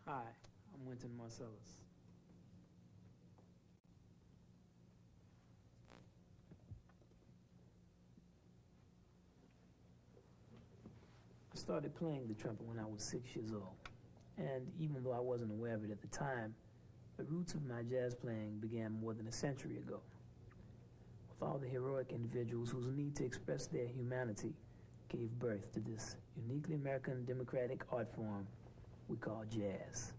Hi, I'm Wynton Marcellus. I started playing the trumpet when I was 6 years old, and even though I wasn't aware of it at the time, the roots of my jazz playing began more than a century ago, with all the heroic individuals whose need to express their humanity gave birth to this uniquely American democratic art form we call jazz.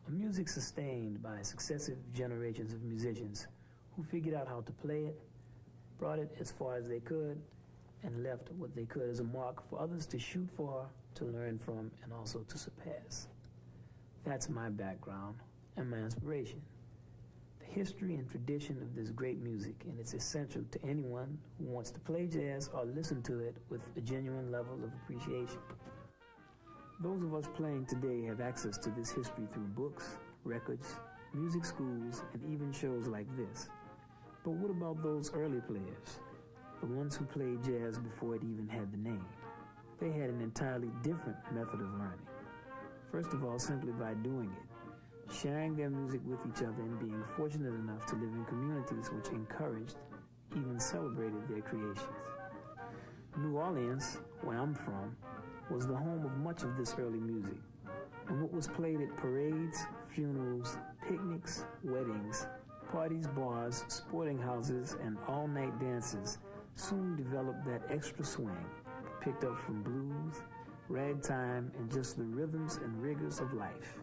A music sustained by successive generations of musicians who figured out how to play it, brought it as far as they could, and left what they could as a mark for others to shoot for, to learn from, and also to surpass. That's my background and my inspiration. The history and tradition of this great music, and it's essential to anyone who wants to play jazz or listen to it with a genuine level of appreciation. Those of us playing today have access to this history through books, records, music schools, and even shows like this. But what about those early players? The ones who played jazz before it even had the name. They had an entirely different method of learning. First of all, simply by doing it, sharing their music with each other and being fortunate enough to live in communities which encouraged, even celebrated their creations. New Orleans, where I'm from, was the home of much of this early music, and what was played at parades, funerals, picnics, weddings, parties, bars, sporting houses, and all-night dances soon developed that extra swing picked up from blues, ragtime, and just the rhythms and rigors of life.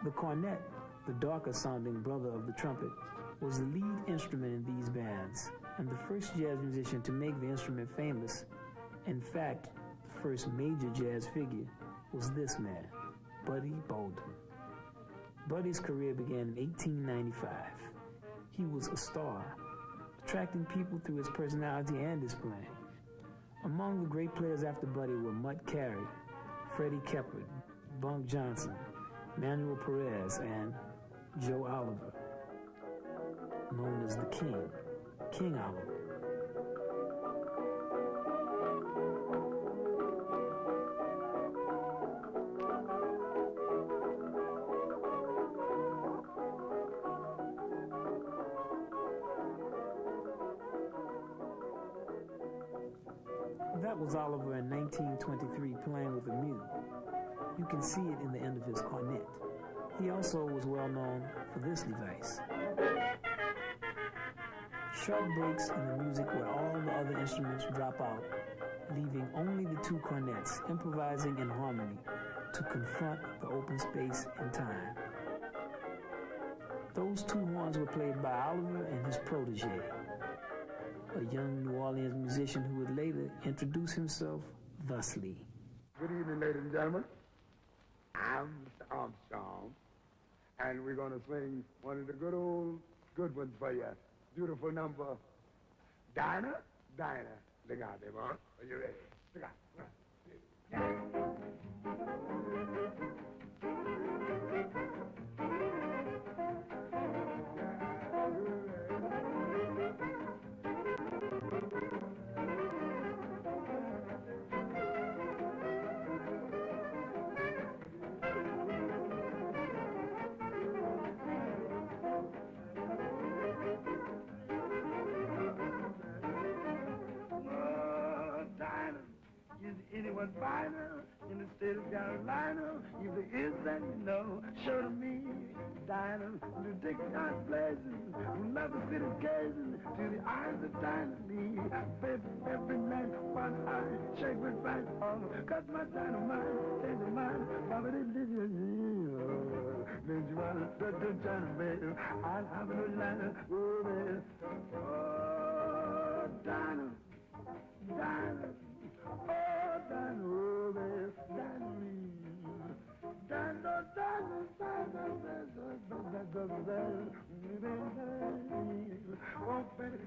The cornet, the darker-sounding brother of the trumpet, was the lead instrument in these bands, and the first jazz musician to make the instrument famous. In fact, the first major jazz figure was this man, Buddy Bolden. Buddy's career began in 1895. He was a star, attracting people through his personality and his playing. Among the great players after Buddy were Mutt Carey, Freddie Keppard, Bunk Johnson, Manuel Perez, and Joe Oliver, known as the King, King Oliver. That was Oliver in 1923 playing with a mule. You can see it in the end of his cornet. He also was well known for this device. Short breaks in the music where all the other instruments drop out, leaving only the two cornets improvising in harmony to confront the open space and time. Those two horns were played by Oliver and his protege, a young New Orleans musician who would later introduce himself thusly. Good evening, ladies and gentlemen. I'm Mr. Armstrong, and we're going to sing one of the good ones for you. Beautiful number, Dinah, Dinah. Look out there, boy. Are you ready? Look out. Is anyone finer in the state of Carolina? If there is, then you know, show to me, Dinah, the Dixon blazing, who love the city gazing to the eyes of Dinah Lee. Baby, every night, one eye, shake with right on, cause my dynamite, change your mind, Bobby, did you? China, baby. I'd have no China, oh, baby. Oh, China, China. Oh, China, oh, baby. China, China, oh, baby,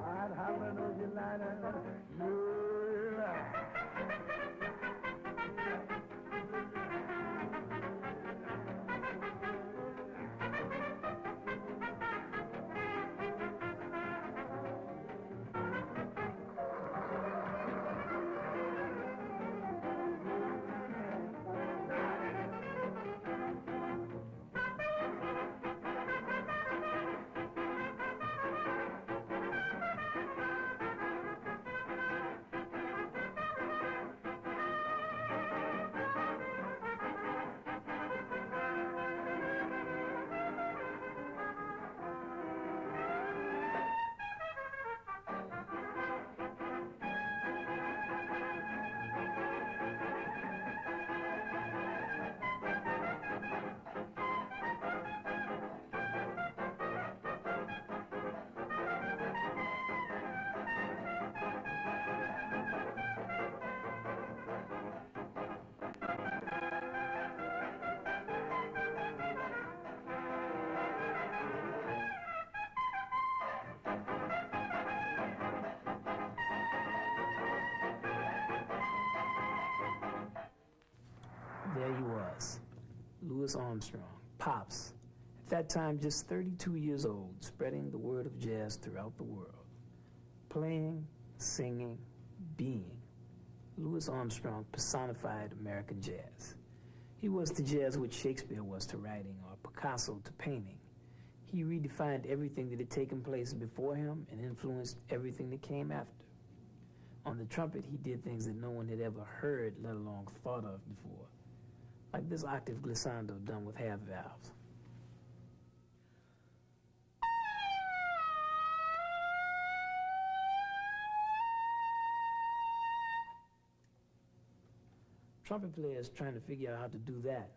I'd have an Ojalana. There he was, Louis Armstrong, Pops, at that time just 32 years old, spreading the word of jazz throughout the world. Playing, singing, being, Louis Armstrong personified American jazz. He was to jazz what Shakespeare was to writing or Picasso to painting. He redefined everything that had taken place before him and influenced everything that came after. On the trumpet, he did things that no one had ever heard, let alone thought of before, like this octave glissando done with half valves. Trumpet players trying to figure out how to do that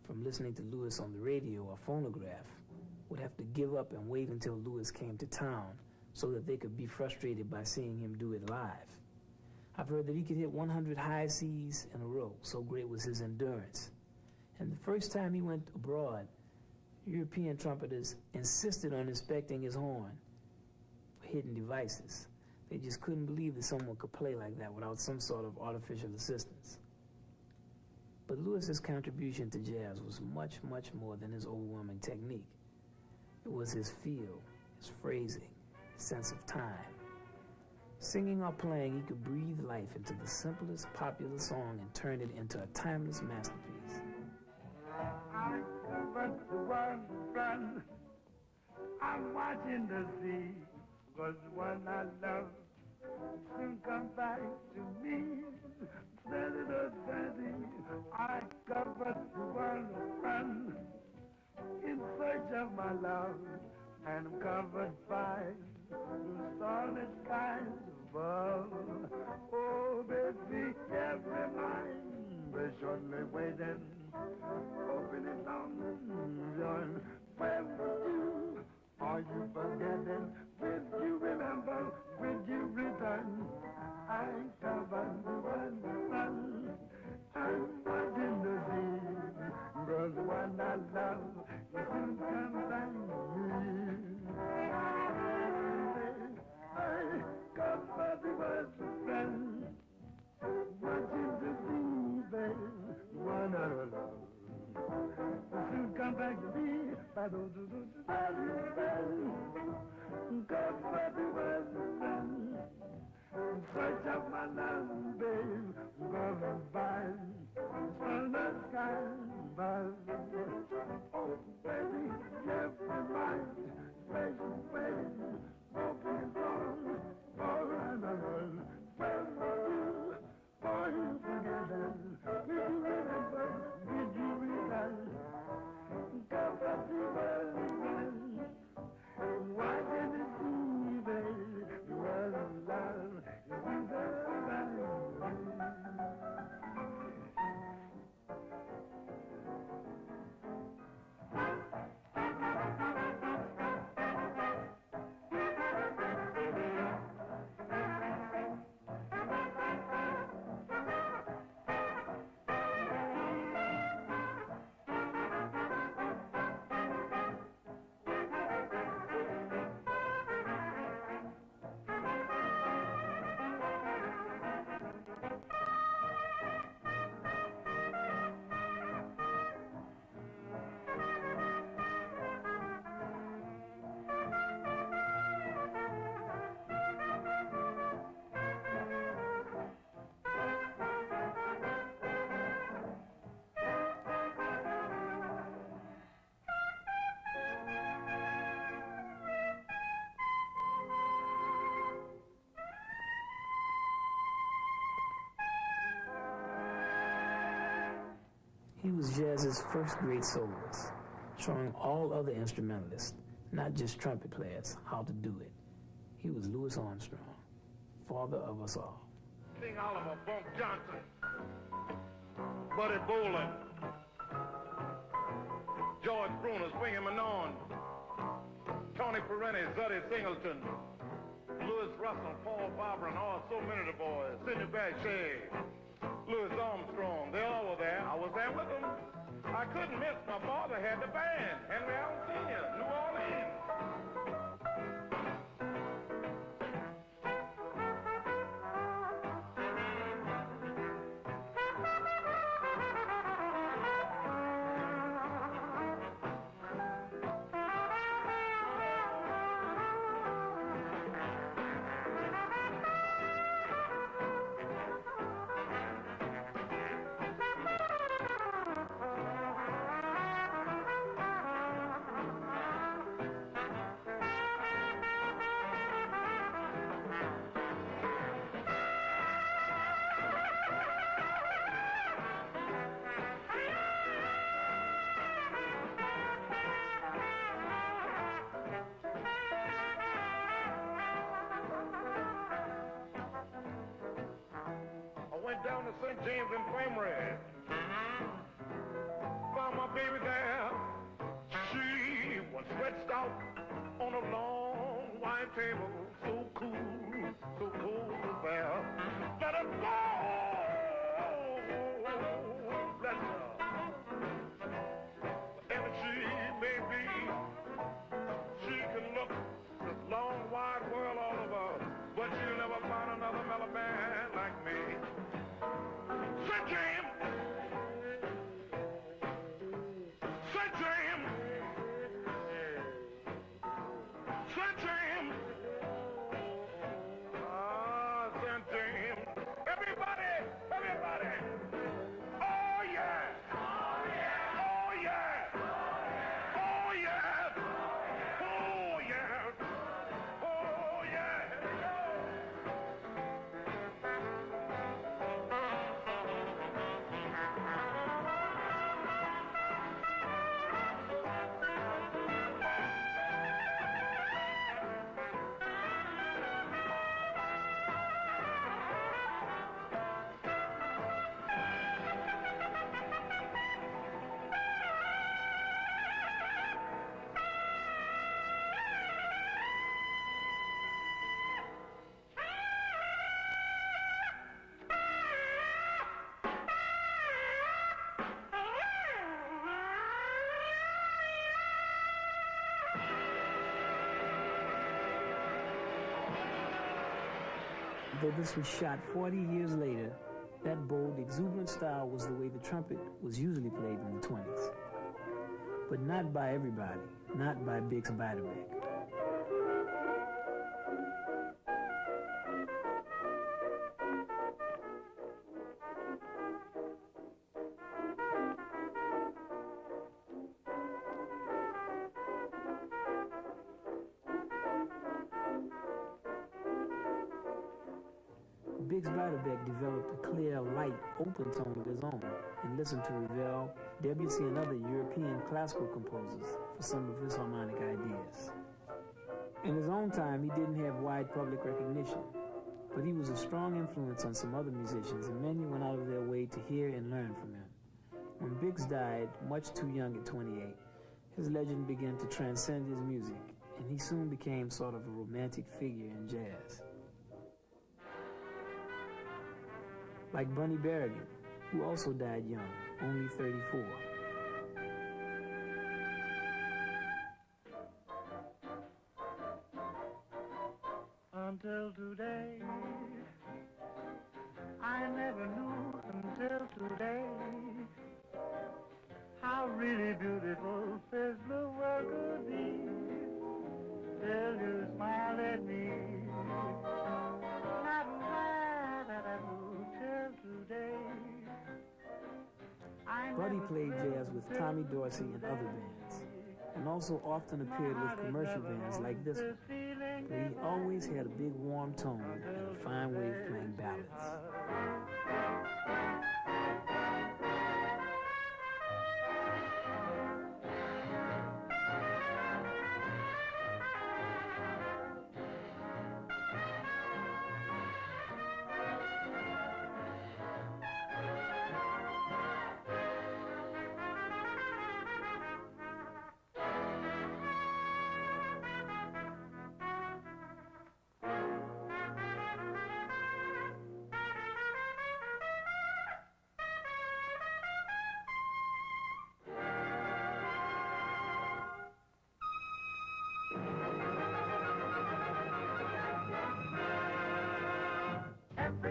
from listening to Louis on the radio or phonograph would have to give up and wait until Louis came to town so that they could be frustrated by seeing him do it live. I've heard that he could hit 100 high C's in a row, so great was his endurance. And the first time he went abroad, European trumpeters insisted on inspecting his horn for hidden devices. They just couldn't believe that someone could play like that without some sort of artificial assistance. But Louis's contribution to jazz was much, much more than his overwhelming technique. It was his feel, his phrasing, his sense of time. Singing or playing, he could breathe life into the simplest popular song and turn it into a timeless masterpiece. I but the one run. I'm watching the sea, 'cause the one I love soon come back to me. I covered the one run in search of my love, and I'm covered by the starlit skies above. Oh, baby, every mind is shortly waiting. Open it on the where were you? Are you forgetting? Will you remember? Will you return? I covered the one run. I'm watching the sea, 'cause the one I love is soon come back to me. I covered the one run. Watching the sea, babe, one I love. Soon come back to me. God for the world, search of my love, babe. Go by, sun the sky, but oh, baby, every mind, face to face, open song, all around the world. Where were you? For you together, did you remember? Did you realize? God bless you, well, why did it see, baby? You were was jazz's first great soloist, showing all other instrumentalists, not just trumpet players, how to do it. He was Louis Armstrong, father of us all. King Oliver, Bunk Johnson, Buddy Bolin, George Bruner, Swingin' Manon, Tony Perenni, Zuddy Singleton, Louis Russell, Paul Barber, and so many of the boys, Sidney Bechet, Louis Armstrong, they all were there. I was there with them. I couldn't miss. My father had the band, Henry Allen Sr., New Orleans. Went down to St. James Infirmary. Found my baby there. She was stretched out on a long white table. So cool was there. Let her go! Bless her. Whatever she may be, she can look this long wide world all over, but she'll never find another mellow man like me. St. James! St. James! St. James! Ah, St. James! Everybody! Everybody! Oh, yeah! Oh, yeah! Oh, yeah! Oh, yeah! Oh, yeah! Oh, yeah! Here we go! Though this was shot 40 years later, that bold, exuberant style was the way the trumpet was usually played in the 20s. But not by everybody, not by Bix Beiderbecke. Bix Beiderbecke developed a clear, light, open tone of his own and listened to Ravel, Debussy, and other European classical composers for some of his harmonic ideas. In his own time, he didn't have wide public recognition, but he was a strong influence on some other musicians, and many went out of their way to hear and learn from him. When Bix died, much too young at 28, his legend began to transcend his music, and he soon became sort of a romantic figure in jazz. Like Bunny Berrigan, who also died young, only 34. Until today, I never knew until today how really beautiful this the world could be. Till you smile at me. Buddy played jazz with Tommy Dorsey and other bands, and also often appeared with commercial bands like this one, but he always had a big warm tone and a fine way of playing ballads.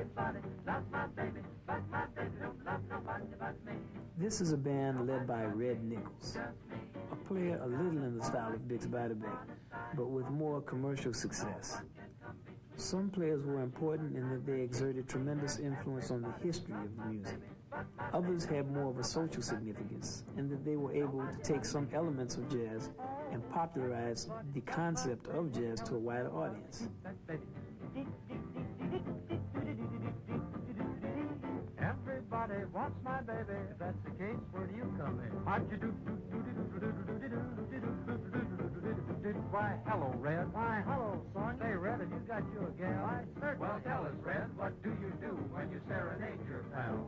Everybody loves my baby, but my baby don't love nobody but me. This is a band led by Red Nichols, a player a little in the style of Bix Beiderbecke, but with more commercial success. Some players were important in that they exerted tremendous influence on the history of the music. Others had more of a social significance in that they were able to take some elements of jazz and popularize the concept of jazz to a wider audience. Everybody wants my baby. If that's the case, where do you come in? Why, hello, Red. Why, hello, son. Hey, Red, have you got you a gal? I certainly. Well, tell us, Red, what do you do when you serenade your pal?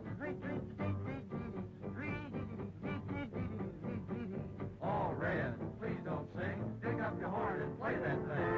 Oh, Red, please don't sing. Pick up your horn and play that thing.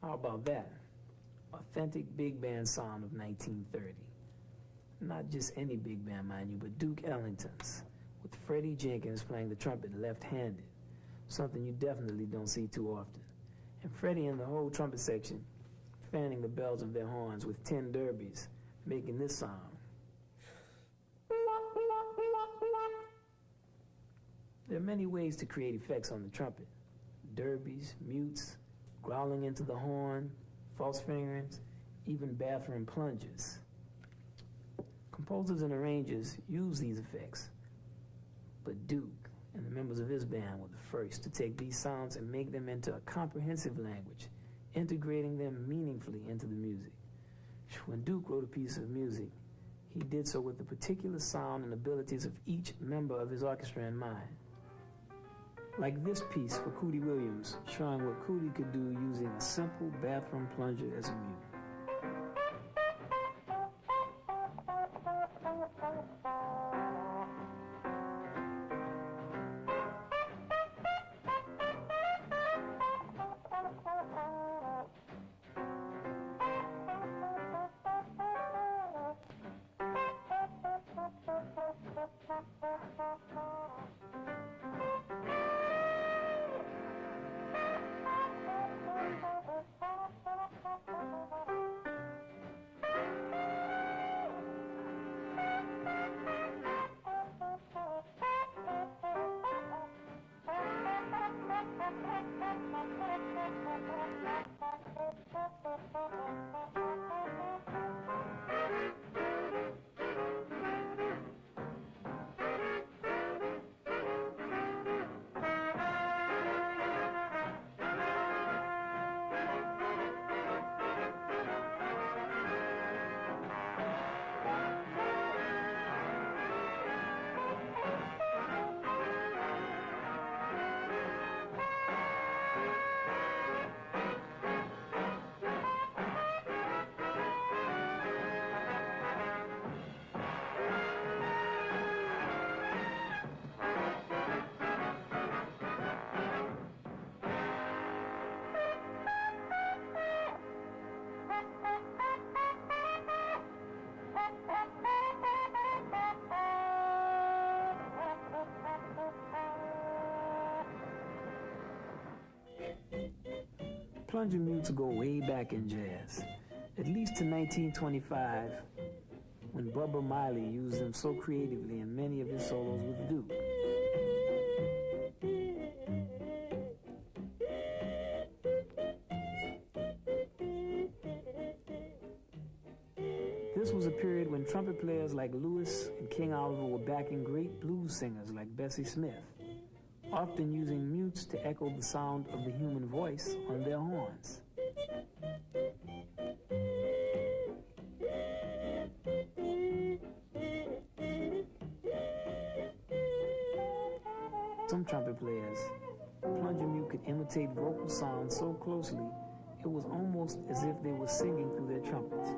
How about that? Authentic big band sound of 1930. Not just any big band, mind you, but Duke Ellington's, with Freddie Jenkins playing the trumpet left-handed, something you definitely don't see too often. And Freddie and the whole trumpet section fanning the bells of their horns with 10 derbies, making this sound. There are many ways to create effects on the trumpet. Derbies, mutes, growling into the horn, false fingerings, even bathroom plunges. Composers and arrangers use these effects, but Duke and the members of his band were the first to take these sounds and make them into a comprehensive language, integrating them meaningfully into the music. When Duke wrote a piece of music, he did so with the particular sound and abilities of each member of his orchestra in mind. Like this piece for Cootie Williams, showing what Cootie could do using a simple bathroom plunger as a mute. Plunger mutes go way back in jazz, at least to 1925, when Bubba Miley used them so creatively in many of his solos with Duke. This was a period when trumpet players like Louis and King Oliver were backing great blues singers like Bessie Smith, often using mutes to echo the sound of the human voice on their horns. Some trumpet players, plunger mute could imitate vocal sounds so closely it was almost as if they were singing through their trumpets.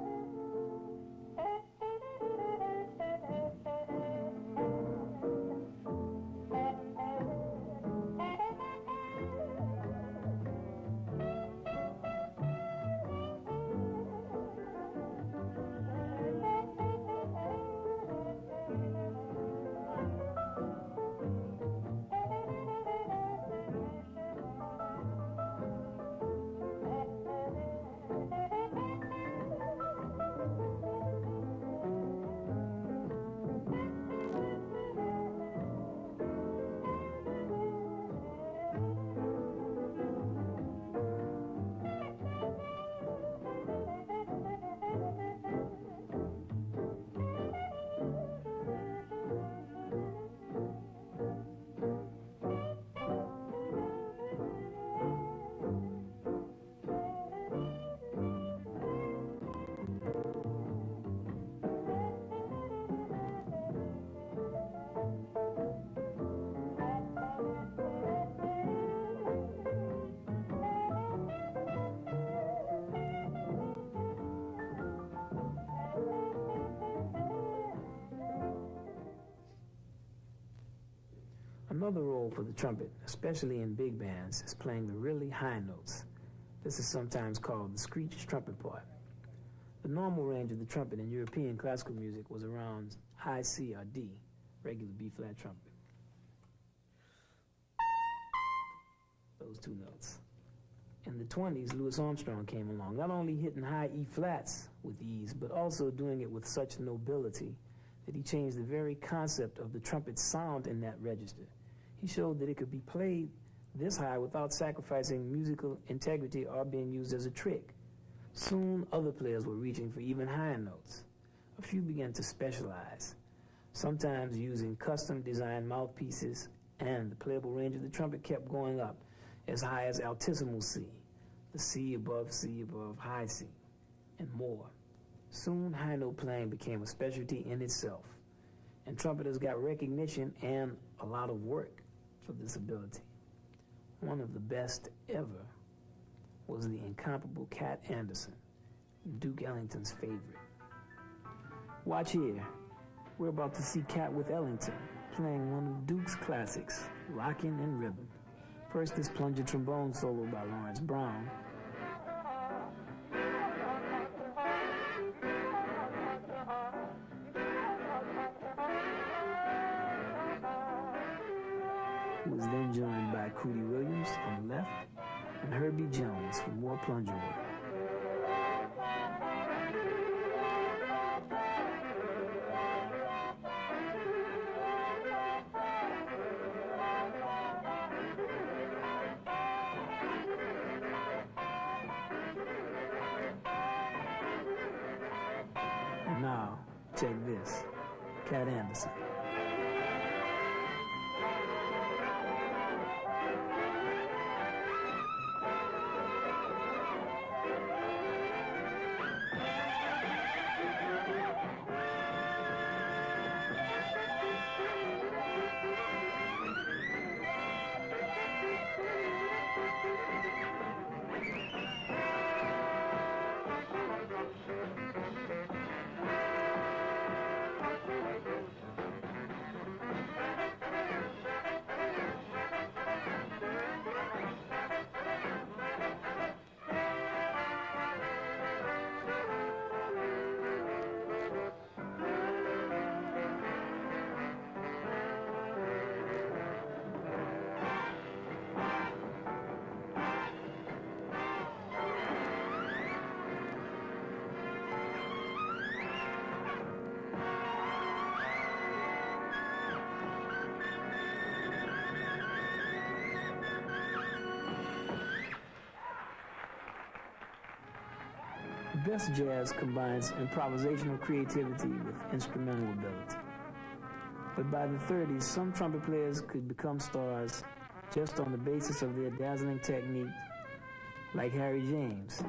Another role for the trumpet, especially in big bands, is playing the really high notes. This is sometimes called the screech trumpet part. The normal range of the trumpet in European classical music was around high C or D, regular B-flat trumpet. Those two notes. In the 20s, Louis Armstrong came along, not only hitting high E-flats with ease, but also doing it with such nobility that he changed the very concept of the trumpet's sound in that register. He showed that it could be played this high without sacrificing musical integrity or being used as a trick. Soon, other players were reaching for even higher notes. A few began to specialize, sometimes using custom-designed mouthpieces, and the playable range of the trumpet kept going up as high as altissimo C, the C above, high C, and more. Soon, high note playing became a specialty in itself, and trumpeters got recognition and a lot of work for this ability. One of the best ever was the incomparable Cat Anderson, Duke Ellington's favorite. Watch here. We're about to see Cat with Ellington playing one of Duke's classics, Rockin' in Rhythm. First, this plunger trombone solo by Lawrence Brown. Who was then joined by Cootie Williams on the left and Herbie Jones for more plunger work. And now, check this, Cat Anderson. best jazz combines improvisational creativity with instrumental ability. But by the 30s, some trumpet players could become stars just on the basis of their dazzling technique, like Harry James.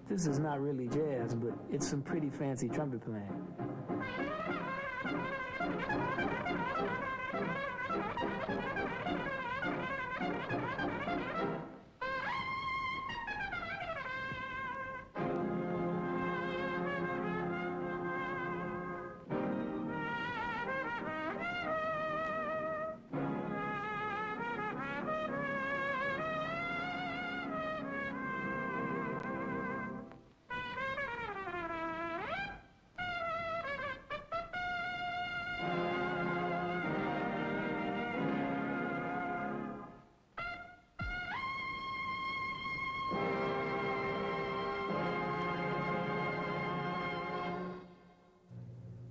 This is not really jazz, but it's some pretty fancy trumpet playing.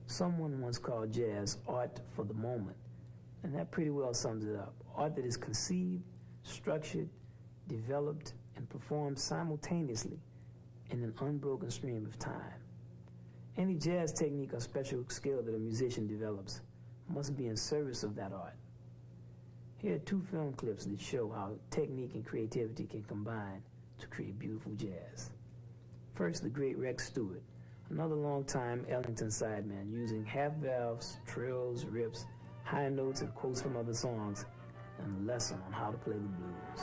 Someone once called jazz art for the moment, and that pretty well sums it up. Art that is conceived, structured, developed, and performed simultaneously in an unbroken stream of time. Any jazz technique or special skill that a musician develops must be in service of that art. Here are 2 film clips that show how technique and creativity can combine to create beautiful jazz. First, the great Rex Stewart, another long-time Ellington sideman, using half-valves, trills, rips, high notes, and quotes from other songs, and a lesson on how to play the blues.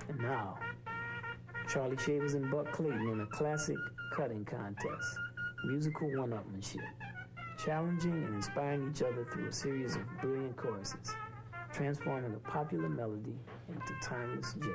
And now, Charlie Shavers and Buck Clayton in a classic cutting contest, musical one-upmanship, challenging and inspiring each other through a series of brilliant choruses, transforming a popular melody into timeless jazz.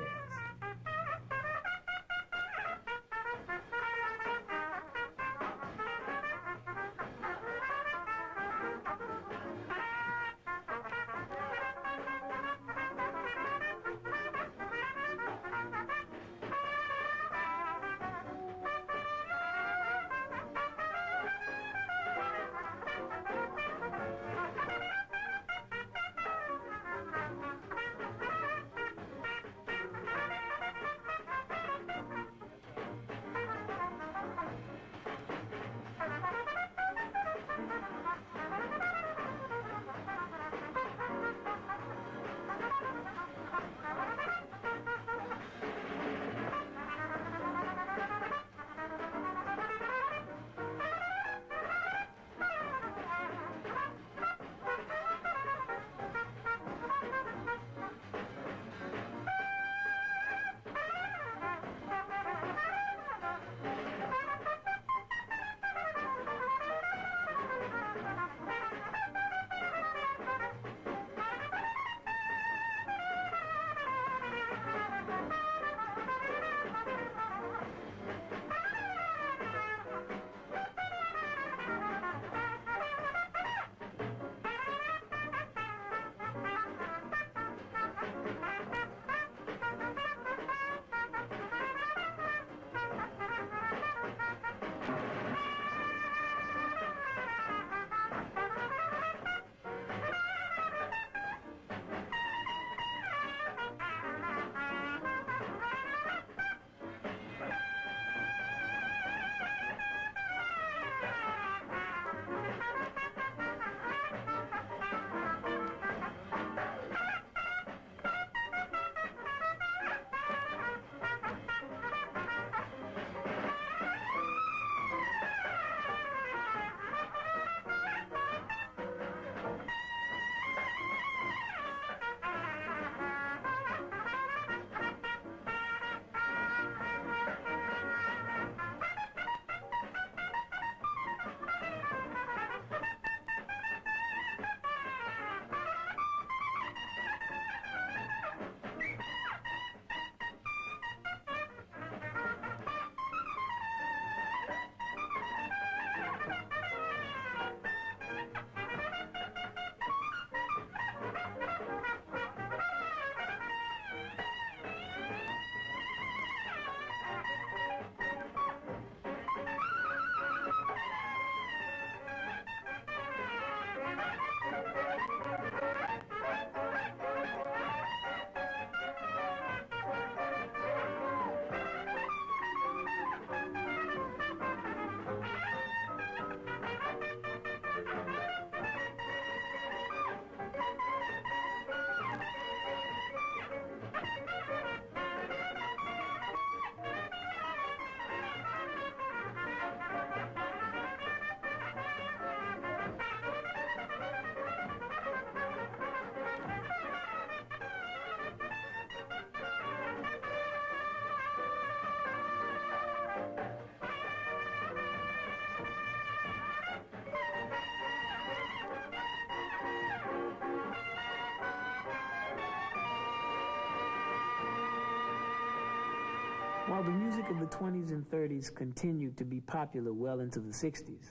While the music of the 20s and 30s continued to be popular well into the 60s,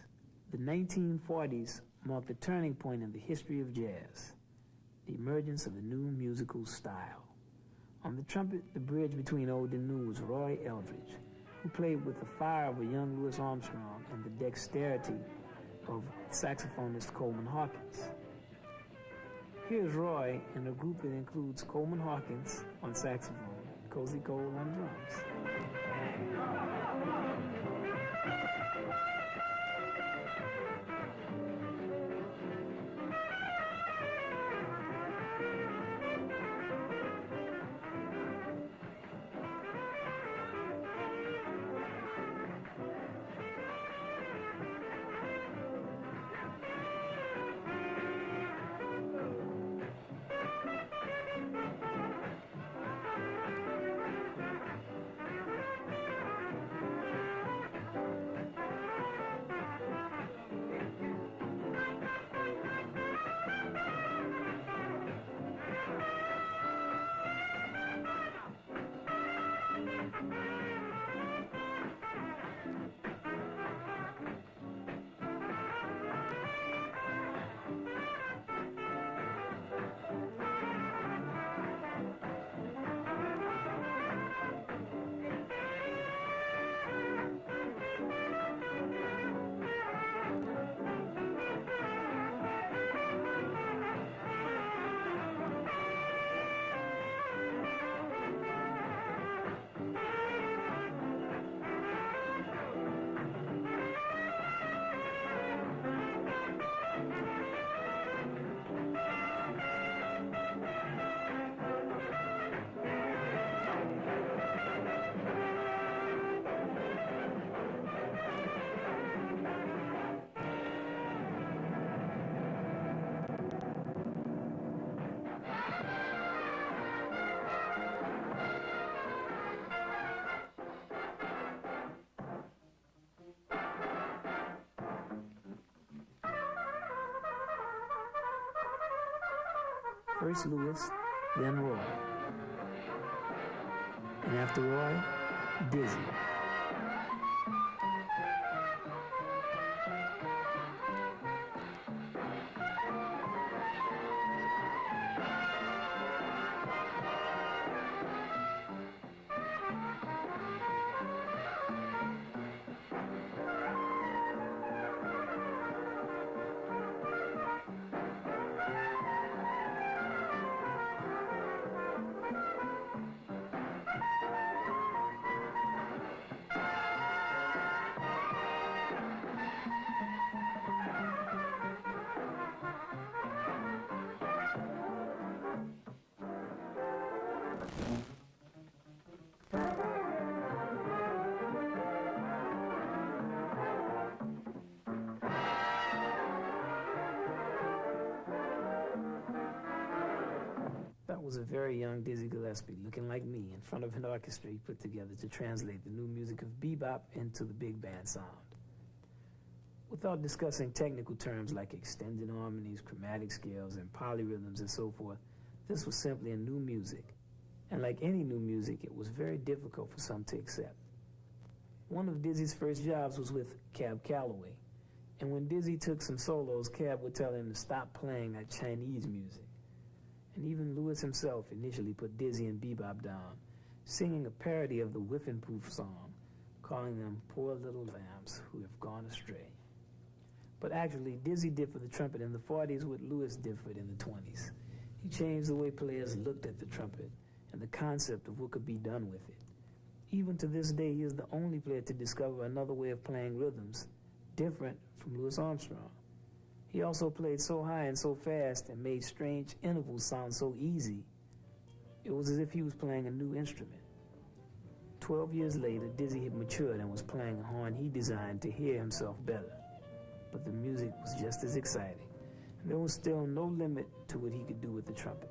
the 1940s marked a turning point in the history of jazz, the emergence of a new musical style. On the trumpet, the bridge between old and new was Roy Eldridge, who played with the fire of a young Louis Armstrong and the dexterity of saxophonist Coleman Hawkins. Here's Roy in a group that includes Coleman Hawkins on saxophone, Cozy Cole on drums. First Louis, then Roy. And after Roy, Dizzy. That was a very young Dizzy Gillespie, looking like me, in front of an orchestra he put together to translate the new music of bebop into the big band sound. Without discussing technical terms like extended harmonies, chromatic scales, and polyrhythms and so forth, this was simply a new music. And like any new music, it was very difficult for some to accept. One of Dizzy's first jobs was with Cab Calloway, and when Dizzy took some solos, Cab would tell him to stop playing that Chinese music. And even Louis himself initially put Dizzy and bebop down, singing a parody of the Whiffenpoof song, calling them poor little lambs who have gone astray. But actually, Dizzy did for the trumpet in the 40s what Louis did for it in the 20s. He changed the way players looked at the trumpet and the concept of what could be done with it. Even to this day, he is the only player to discover another way of playing rhythms different from Louis Armstrong. He also played so high and so fast and made strange intervals sound so easy. It was as if he was playing a new instrument. 12 years later, Dizzy had matured and was playing a horn he designed to hear himself better. But the music was just as exciting, and there was still no limit to what he could do with the trumpet.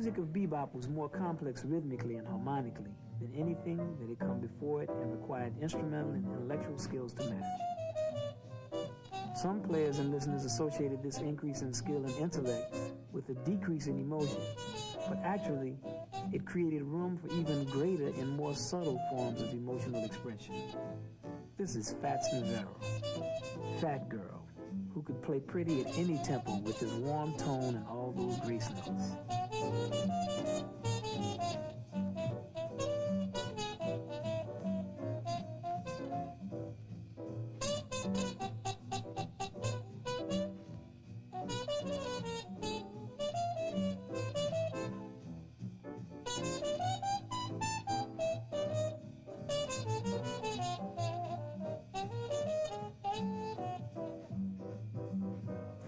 music of bebop was more complex rhythmically and harmonically than anything that had come before it and required instrumental and intellectual skills to match. Some players and listeners associated this increase in skill and intellect with a decrease in emotion, but actually, it created room for even greater and more subtle forms of emotional expression. This is Fats Navarro, Fat Girl, who could play pretty at any tempo with his warm tone and all those grace notes.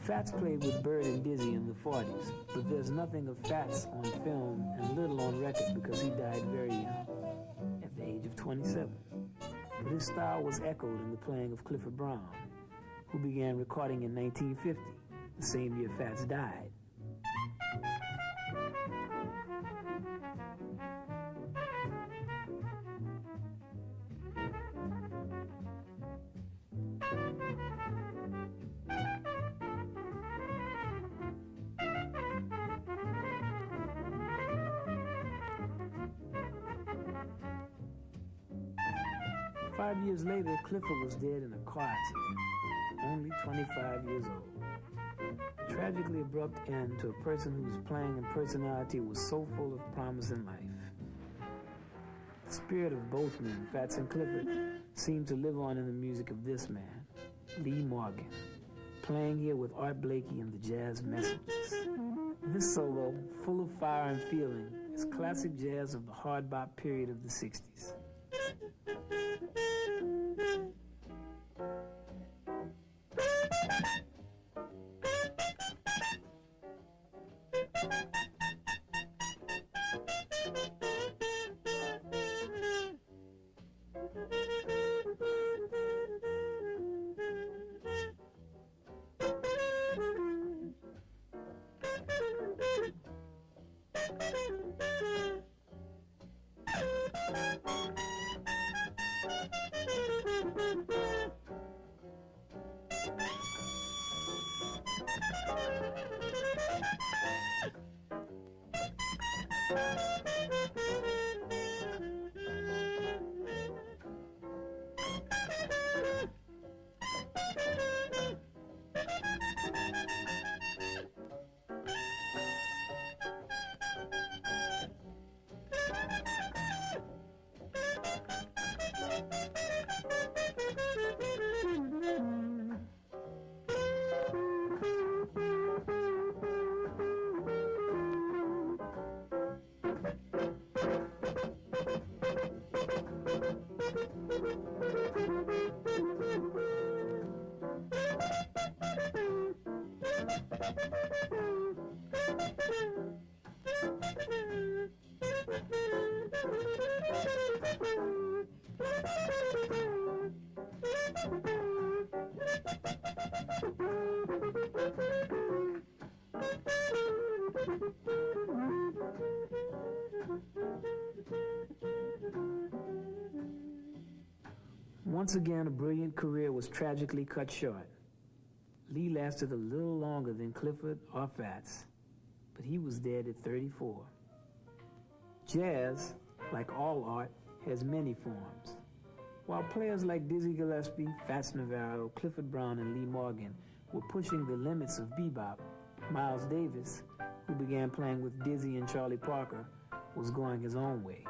Fats played with Bird and Dizzy in the 40s, but there's nothing of Fats on film and little on record because he died very young, at the age of 27. But his style was echoed in the playing of Clifford Brown, who began recording in 1950, the same year Fats died. 5 years later, Clifford was dead in a car accident, only 25 years old. A tragically abrupt end to a person whose playing and personality was so full of promise in life. The spirit of both men, Fats and Clifford, seemed to live on in the music of this man, Lee Morgan, playing here with Art Blakey and the Jazz Messengers. This solo, full of fire and feeling, is classic jazz of the hard bop period of the 60s. Once again, a brilliant career was tragically cut short. Lee lasted a little longer than Clifford or Fats, but he was dead at 34. Jazz, like all art, has many forms. While players like Dizzy Gillespie, Fats Navarro, Clifford Brown, and Lee Morgan were pushing the limits of bebop, Miles Davis, who began playing with Dizzy and Charlie Parker, was going his own way.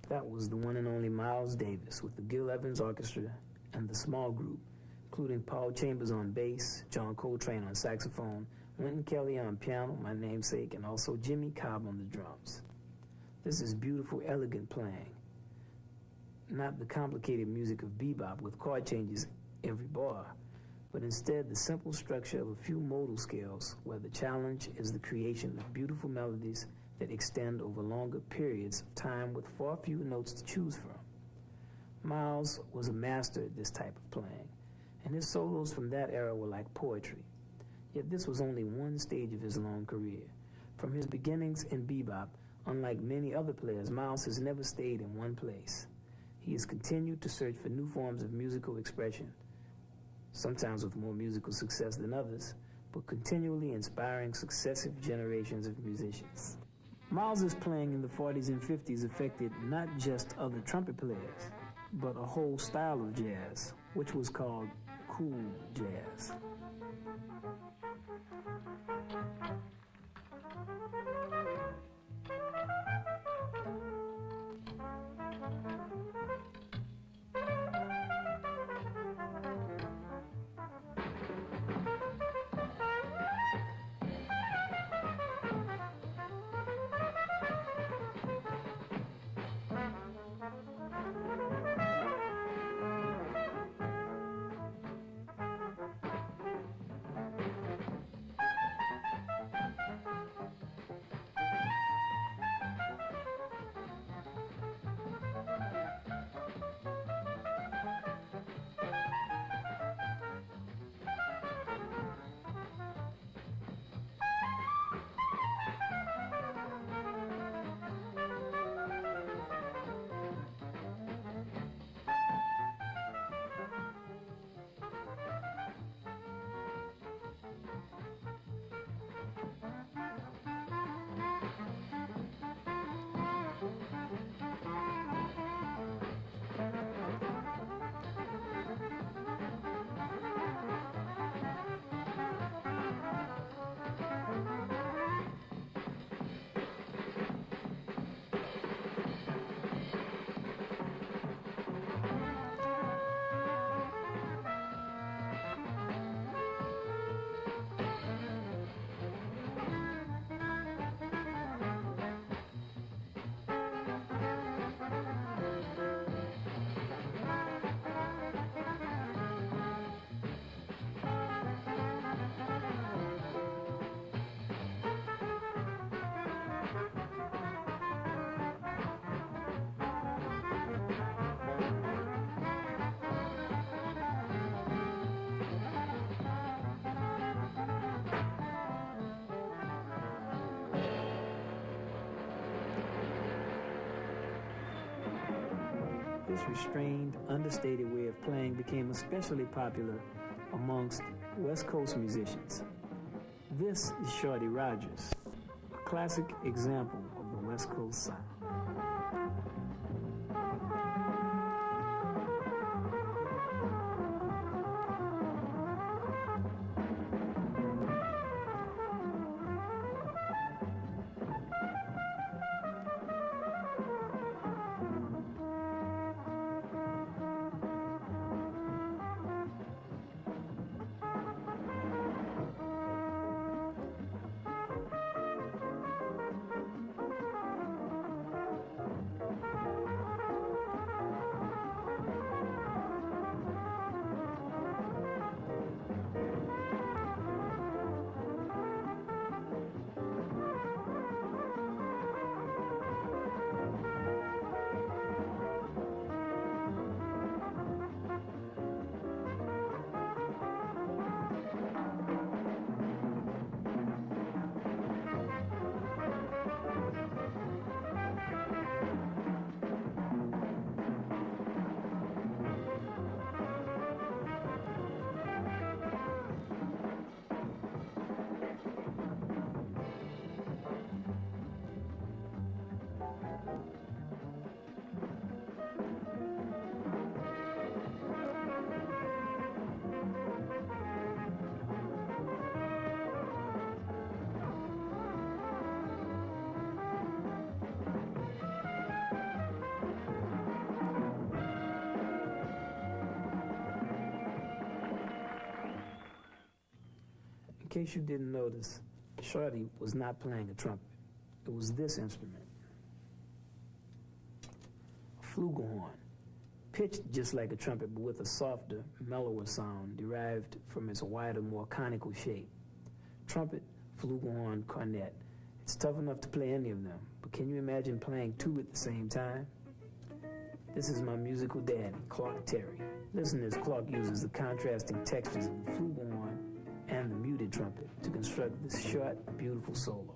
That was the one and only Miles Davis with the Gil Evans Orchestra and the small group, including Paul Chambers on bass, John Coltrane on saxophone, Wynton Kelly on piano, my namesake, and also Jimmy Cobb on the drums. This is beautiful, elegant playing, not the complicated music of bebop with chord changes every bar, but instead the simple structure of a few modal scales where the challenge is the creation of beautiful melodies that extend over longer periods of time with far fewer notes to choose from. Miles was a master at this type of playing, and his solos from that era were like poetry. Yet this was only one stage of his long career. From his beginnings in bebop, unlike many other players, Miles has never stayed in one place. He has continued to search for new forms of musical expression, sometimes with more musical success than others, but continually inspiring successive generations of musicians. Miles's playing in the 40s and 50s affected not just other trumpet players, but a whole style of jazz, which was called cool jazz. This restrained, understated way of playing became especially popular amongst West Coast musicians. This is Shorty Rogers, a classic example of the West Coast sound. In case you didn't notice, Shorty was not playing a trumpet. It was this instrument, a flugelhorn, pitched just like a trumpet but with a softer, mellower sound derived from its wider, more conical shape. Trumpet, flugelhorn, cornet. It's tough enough to play any of them, but can you imagine playing two at the same time? This is my musical daddy, Clark Terry. Listen as Clark uses the contrasting textures of the flugelhorn and the muted trumpet to construct this short, beautiful solo.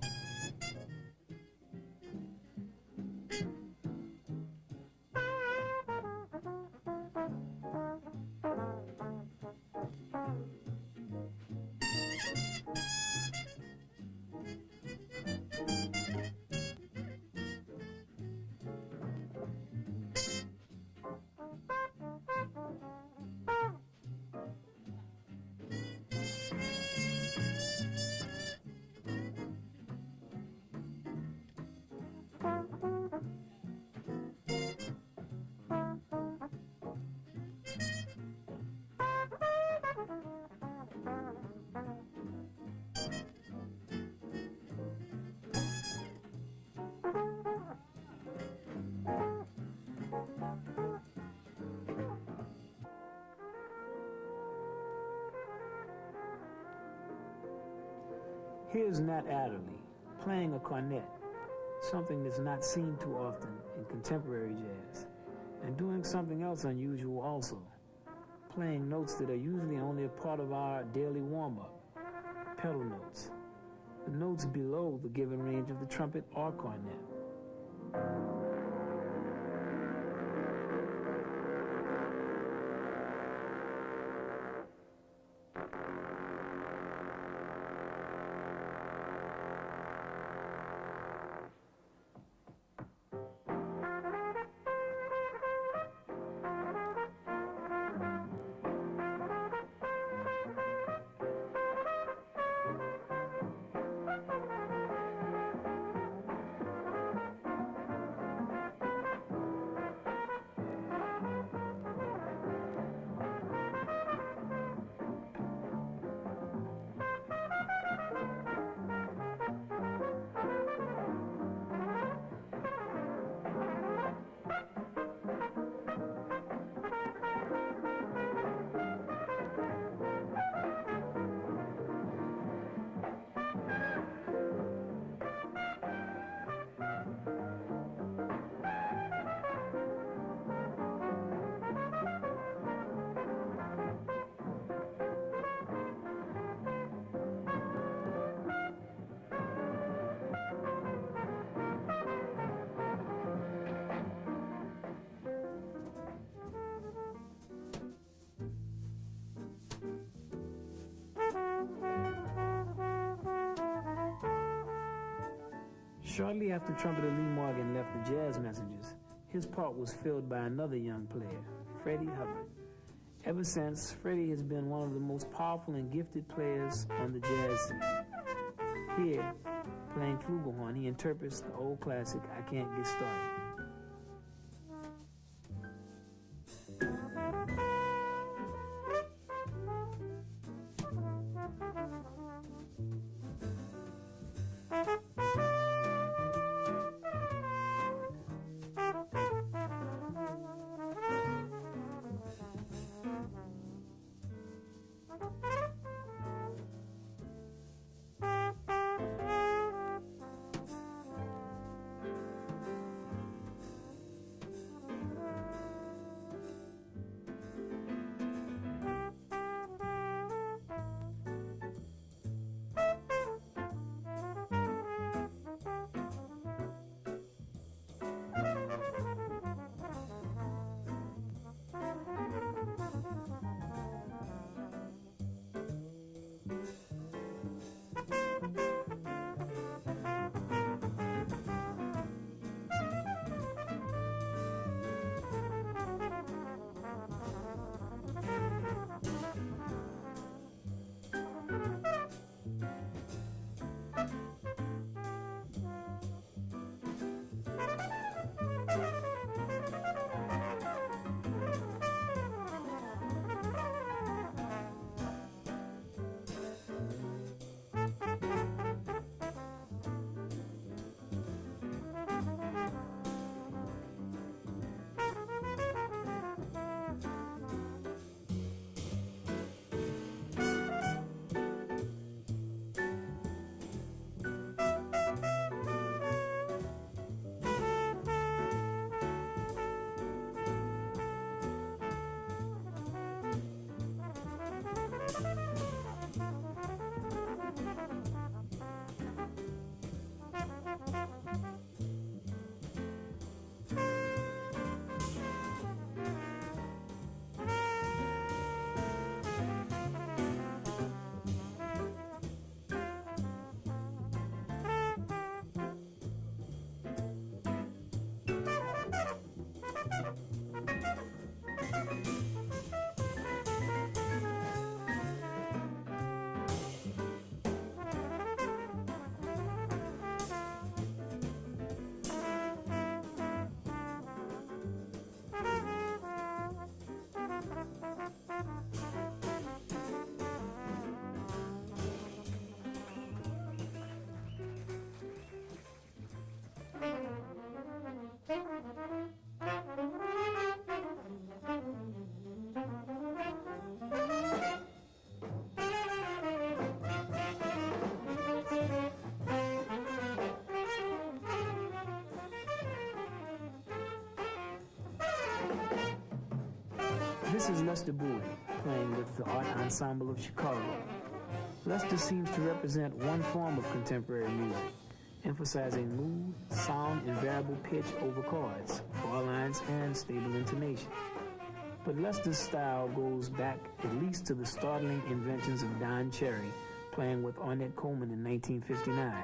Here's Nat Adderley playing a cornet, something that's not seen too often in contemporary jazz, and doing something else unusual also, playing notes that are usually only a part of our daily warm-up, pedal notes, the notes below the given range of the trumpet or cornet. Shortly after trumpeter Lee Morgan left the Jazz Messengers, his part was filled by another young player, Freddie Hubbard. Ever since, Freddie has been one of the most powerful and gifted players on the jazz scene. Here, playing flugelhorn, he interprets the old classic, I Can't Get Started. This is Lester Bowie playing with the Art Ensemble of Chicago. Lester seems to represent one form of contemporary music, emphasizing mood, sound, and variable pitch over chords, bar lines, and stable intonation. But Lester's style goes back at least to the startling inventions of Don Cherry playing with Ornette Coleman in 1959.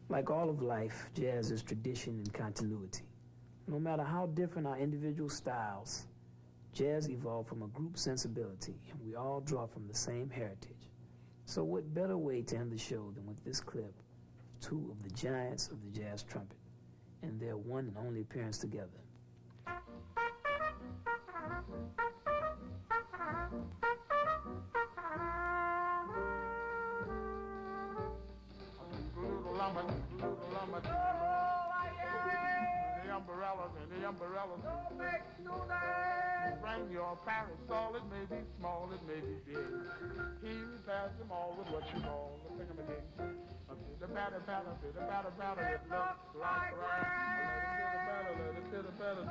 Like all of life, jazz is tradition and continuity. No matter how different our individual styles, jazz evolved from a group sensibility, and we all draw from the same heritage. So what better way to end the show than with this clip of two of the giants of the jazz trumpet and their one and only appearance together. The umbrellas. Don't make no noise. Bring your parasol, it may be small, it may be big. He repairs them all with what you call the thingamajig. A bit of batter, it looks like rain. Let it pitter patter.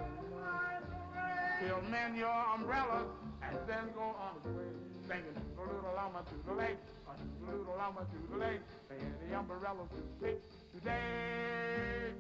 He'll mend your umbrellas and then go on his way. Singing toodle-lama to the lake, toodle-lama to the lake. Saying the umbrellas will speak today.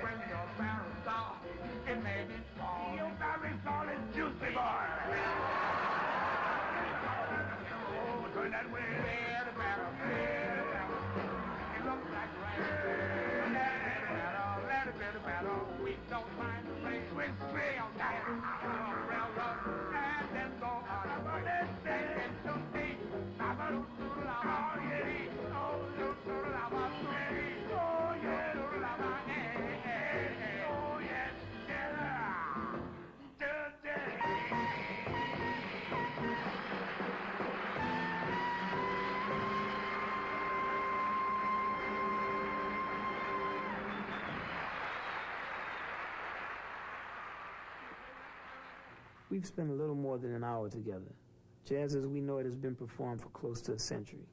When your parents saw it made it fall. Your very solid juicy boy. Oh, turn that way. Better, better, better, better. It looks like rain. Better, better, better. We don't mind the rain. Swing, swing, on that. Umbrella, and then go on. Singing to me. Oh, yeah. Oh, yeah. Oh, yes. We've spent a little more than an hour together. Jazz as we know it has been performed for close to a century.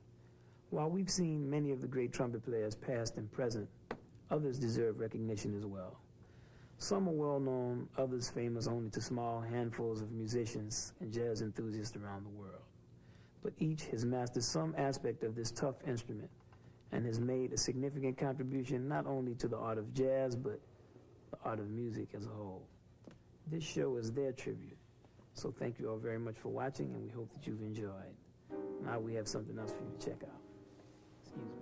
While we've seen many of the great trumpet players past and present, others deserve recognition as well. Some are well known, others famous only to small handfuls of musicians and jazz enthusiasts around the world. But each has mastered some aspect of this tough instrument and has made a significant contribution not only to the art of jazz, but the art of music as a whole. This show is their tribute. So thank you all very much for watching, and we hope that you've enjoyed. Now we have something else for you to check out. Excuse me.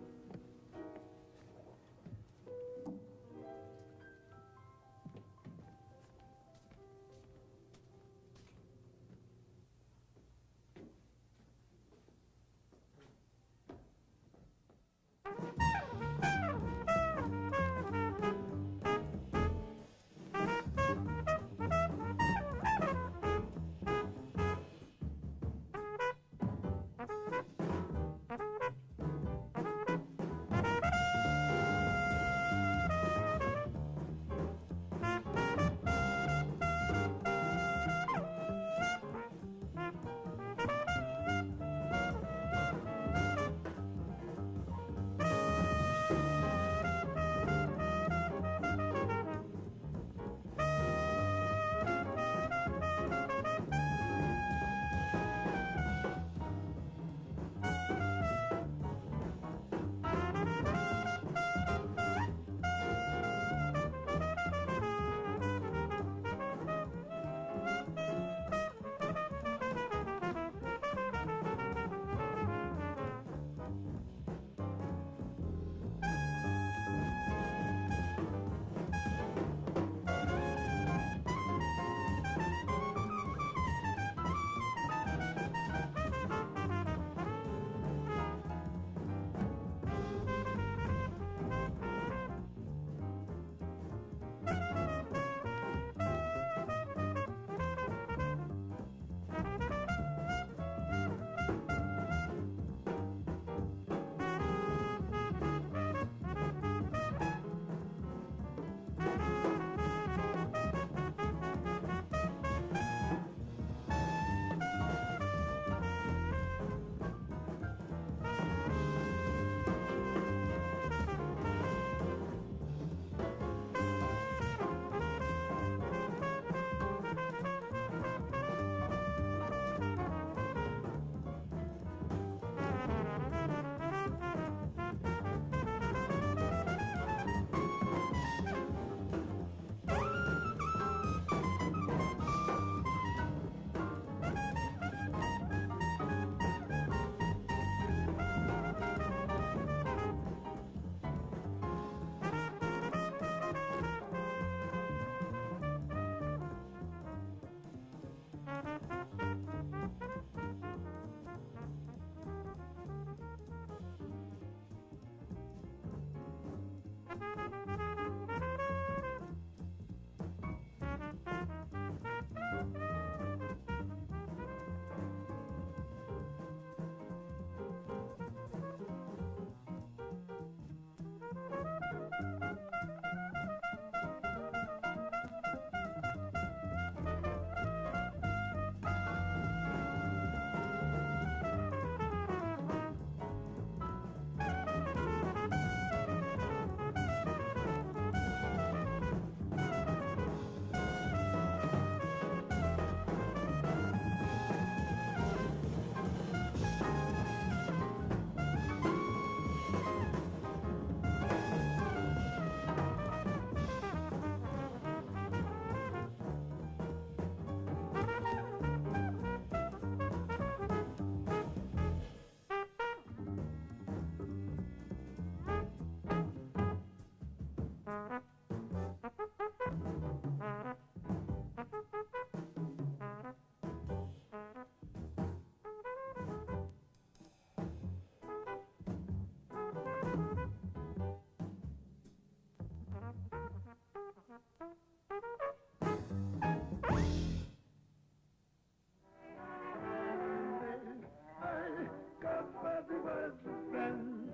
was a friend.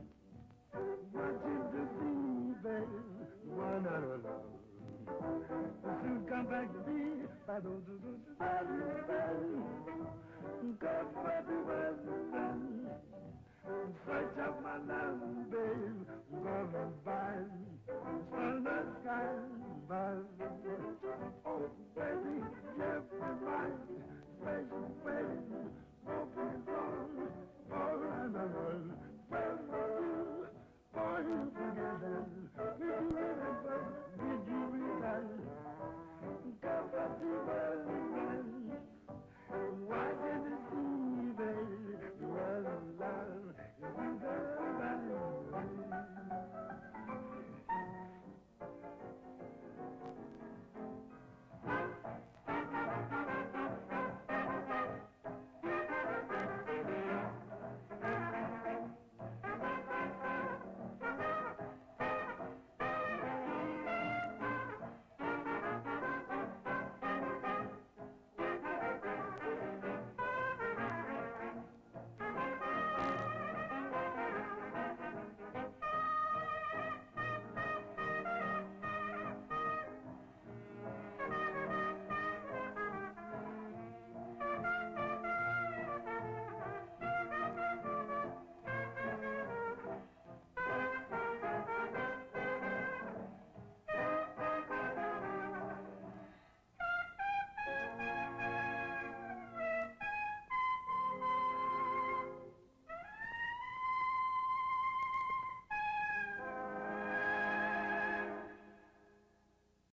Watching to see, baby, one out of love. Soon come back to me, by those God, what was a friend. Search up my love, babe, gonna find sun the sky, but oh, baby, you're mine, special baby, open song, for another, well, for you together, did you remember, did you realize, God, what was a friend, why did